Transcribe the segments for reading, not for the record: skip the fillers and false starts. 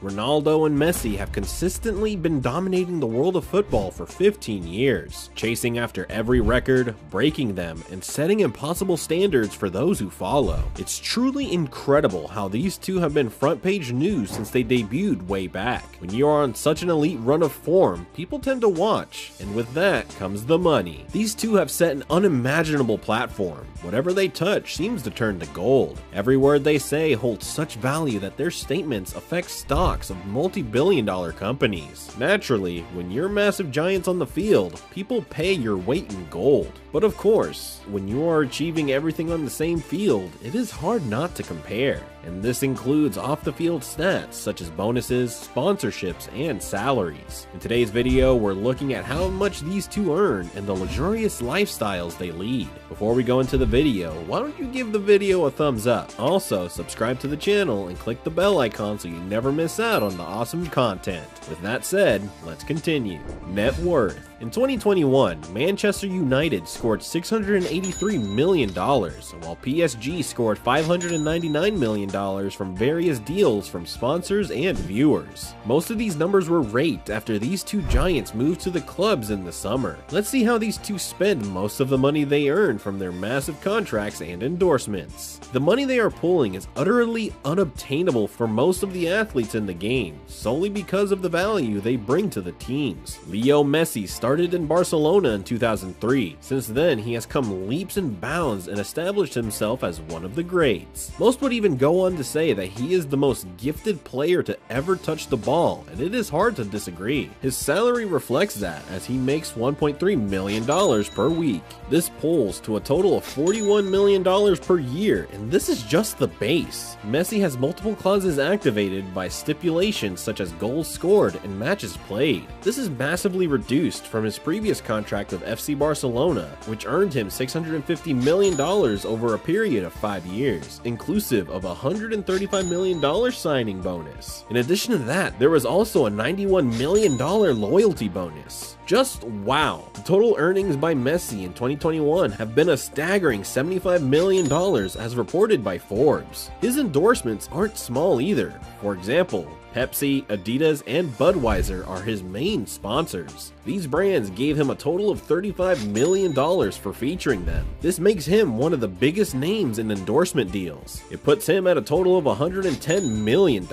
Ronaldo and Messi have consistently been dominating the world of football for 15 years, chasing after every record, breaking them, and setting impossible standards for those who follow. It's truly incredible how these two have been front page news since they debuted way back. When you are on such an elite run of form, people tend to watch, and with that comes the money. These two have set an unimaginable platform. Whatever they touch seems to turn to gold. Every word they say holds such value that their statements affect stocks of multi-billion-dollar companies. Naturally, when you're massive giants on the field, people pay your weight in gold. But of course, when you are achieving everything on the same field, it is hard not to compare. And this includes off-the-field stats such as bonuses, sponsorships, and salaries. In today's video, we're looking at how much these two earn and the luxurious lifestyles they lead. Before we go into the video, why don't you give the video a thumbs up? Also, subscribe to the channel and click the bell icon so you never miss out on the awesome content. With that said, let's continue. Net worth. In 2021, Manchester United scored $683 million, while PSG scored $599 million from various deals from sponsors and viewers. Most of these numbers were raked after these two giants moved to the clubs in the summer. Let's see how these two spend most of the money they earn from their massive contracts and endorsements. The money they are pulling is utterly unobtainable for most of the athletes in the game, solely because of the value they bring to the teams. Leo Messi started in Barcelona in 2003. Since then, he has come leaps and bounds and established himself as one of the greats. Most would even go on to say that he is the most gifted player to ever touch the ball, and it is hard to disagree. His salary reflects that, as he makes $1.3 million per week. This pulls to a total of $41 million per year, and this is just the base. Messi has multiple clauses activated by stipulations such as goals scored and matches played. This is massively reduced from his previous contract with FC Barcelona, which earned him $650 million over a period of 5 years, inclusive of a $135 million signing bonus. In addition to that, there was also a $91 million loyalty bonus. Just wow. The total earnings by Messi in 2021 have been a staggering $75 million as reported by Forbes. His endorsements aren't small either. For example, Pepsi, Adidas, and Budweiser are his main sponsors. These brands gave him a total of $35 million for featuring them. This makes him one of the biggest names in endorsement deals. It puts him at a total of $110 million.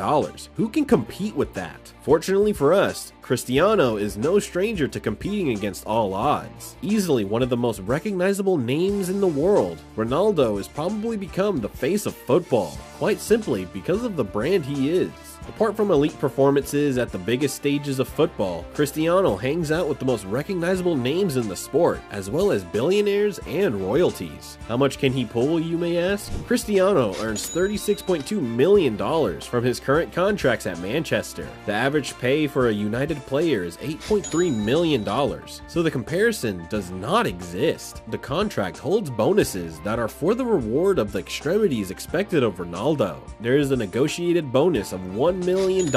Who can compete with that? Fortunately for us, Cristiano is no stranger to competing against all odds. Easily one of the most recognizable names in the world, Ronaldo has probably become the face of football, quite simply because of the brand he is. Apart from elite performances at the biggest stages of football, Cristiano hangs out with the most recognizable names in the sport, as well as billionaires and royalties. How much can he pull, you may ask? Cristiano earns $36.2 million from his current contracts at Manchester. The average pay for a United player is $8.3 million, so the comparison does not exist. The contract holds bonuses that are for the reward of the extremities expected of Ronaldo. There is a negotiated bonus of $1 million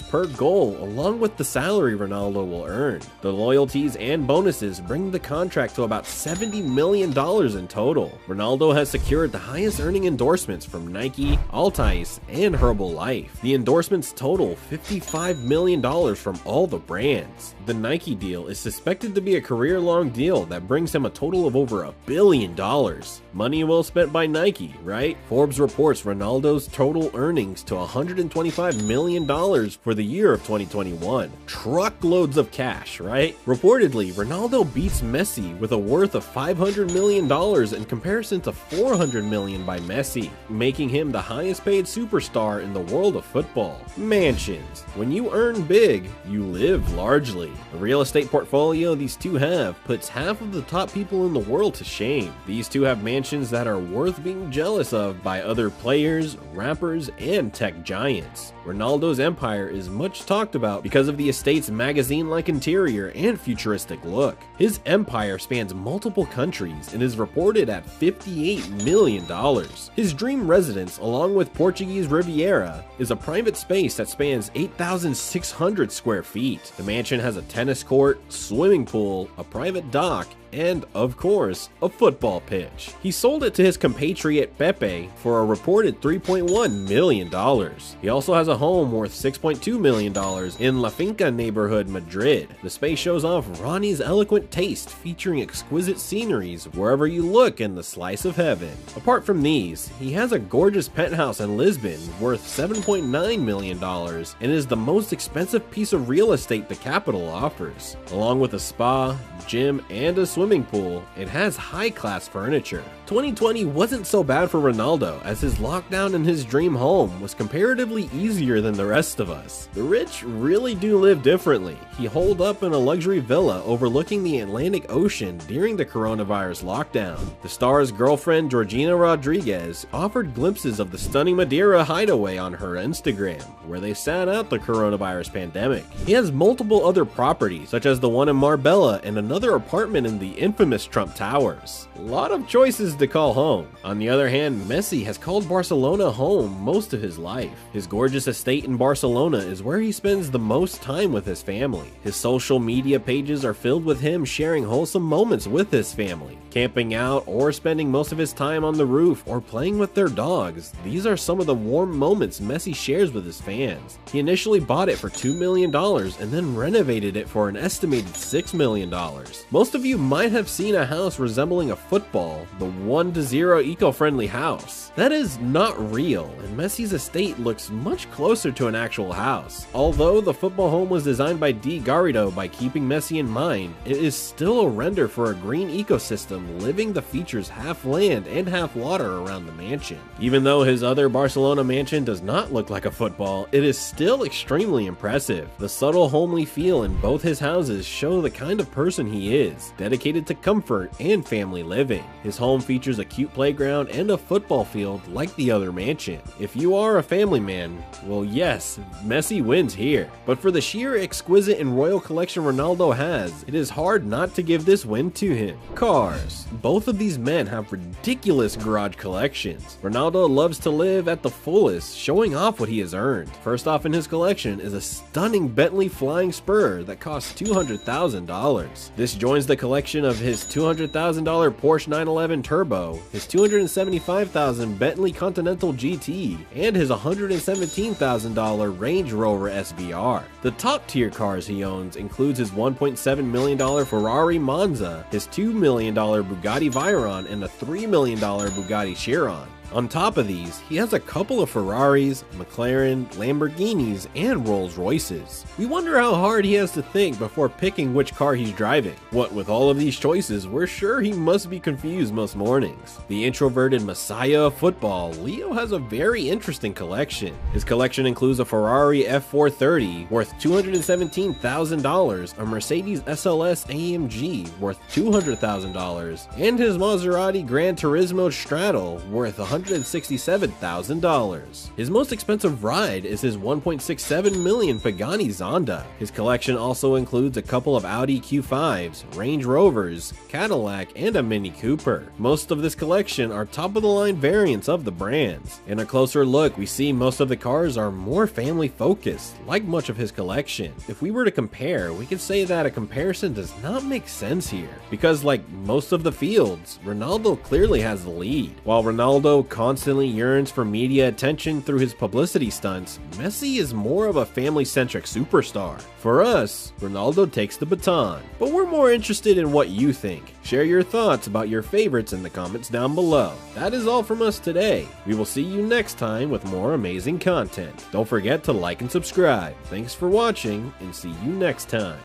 per goal, along with the salary Ronaldo will earn. The loyalties and bonuses bring the contract to about $70 million in total. Ronaldo has secured the highest earning endorsements from Nike, Altice, and Herbalife. The endorsements total $55 million from all the brands. The Nike deal is suspected to be a career-long deal that brings him a total of over $1 billion. Money well spent by Nike, right? Forbes reports Ronaldo's total earnings to $125 million for the year of 2021. Truckloads of cash, right? Reportedly, Ronaldo beats Messi with a worth of $500 million in comparison to $400 million by Messi, making him the highest paid superstar in the world of football. Mansions. When you earn big, you live largely. The real estate portfolio these two have puts half of the top people in the world to shame. These two have mansions that are worth being jealous of by other players, rappers, and tech giants. Ronaldo's empire is much talked about because of the estate's magazine-like interior and futuristic look. His empire spans multiple countries and is reported at $58 million. His dream residence, along with Portuguese Riviera, is a private space that spans 8,600 square feet. The mansion has a tennis court, swimming pool, a private dock, and, of course, a football pitch. He sold it to his compatriot Pepe for a reported $3.1 million. He also has a home worth $6.2 million in La Finca neighborhood, Madrid. The space shows off Ronnie's eloquent taste, featuring exquisite sceneries wherever you look in the slice of heaven. Apart from these, he has a gorgeous penthouse in Lisbon worth $7.9 million and is the most expensive piece of real estate the capital offers. Along with a spa, gym, and a swimming pool, it has high-class furniture. 2020 wasn't so bad for Ronaldo, as his lockdown in his dream home was comparatively easier than the rest of us. The rich really do live differently. He holed up in a luxury villa overlooking the Atlantic Ocean during the coronavirus lockdown. The star's girlfriend Georgina Rodriguez offered glimpses of the stunning Madeira hideaway on her Instagram, where they sat out the coronavirus pandemic. He has multiple other properties, such as the one in Marbella and another apartment in the infamous Trump Towers. A lot of choices to call home. On the other hand, Messi has called Barcelona home most of his life. His gorgeous estate in Barcelona is where he spends the most time with his family. His social media pages are filled with him sharing wholesome moments with his family, camping out or spending most of his time on the roof or playing with their dogs. These are some of the warm moments Messi shares with his fans. He initially bought it for $2 million and then renovated it for an estimated $6 million. Most of you might have seen a house resembling a football, the 1-0 eco-friendly house. That is not real, and Messi's estate looks much closer to an actual house. Although the football home was designed by Di Garrido by keeping Messi in mind, it is still a render for a green ecosystem, living the features half land and half water around the mansion. Even though his other Barcelona mansion does not look like a football, it is still extremely impressive. The subtle homely feel in both his houses show the kind of person he is, dedicated to comfort and family living. His home features a cute playground and a football field like the other mansion. If you are a family man, well yes, Messi wins here. But for the sheer exquisite and royal collection Ronaldo has, it is hard not to give this win to him. Cars. Both of these men have ridiculous garage collections. Ronaldo loves to live at the fullest, showing off what he has earned. First off in his collection is a stunning Bentley Flying Spur that costs $200,000. This joins the collection of his $200,000 Porsche 911 Turbo, his $275,000 Bentley Continental GT, and his $117,000 Range Rover SVR. The top tier cars he owns includes his $1.7 million Ferrari Monza, his $2 million Bugatti Veyron, and a $3 million Bugatti Chiron. On top of these, he has a couple of Ferraris, McLaren, Lamborghinis, and Rolls Royces. We wonder how hard he has to think before picking which car he's driving. What with all of these choices, we're sure he must be confused most mornings. The introverted messiah of football, Leo has a very interesting collection. His collection includes a Ferrari F430 worth $217,000, a Mercedes SLS AMG worth $200,000, and his Maserati Gran Turismo Straddle worth $167,000. His most expensive ride is his $1.67 million Pagani Zonda. His collection also includes a couple of Audi Q5s, Range Rovers, Cadillac, and a Mini Cooper. Most of this collection are top-of-the-line variants of the brands. In a closer look, we see most of the cars are more family-focused, like much of his collection. If we were to compare, we could say that a comparison does not make sense here, because like most of the fields, Ronaldo clearly has the lead. While Ronaldo constantly yearns for media attention through his publicity stunts, Messi is more of a family-centric superstar. For us, Ronaldo takes the baton, but we're more interested in what you think. Share your thoughts about your favorites in the comments down below. That is all from us today. We will see you next time with more amazing content. Don't forget to like and subscribe. Thanks for watching, and see you next time.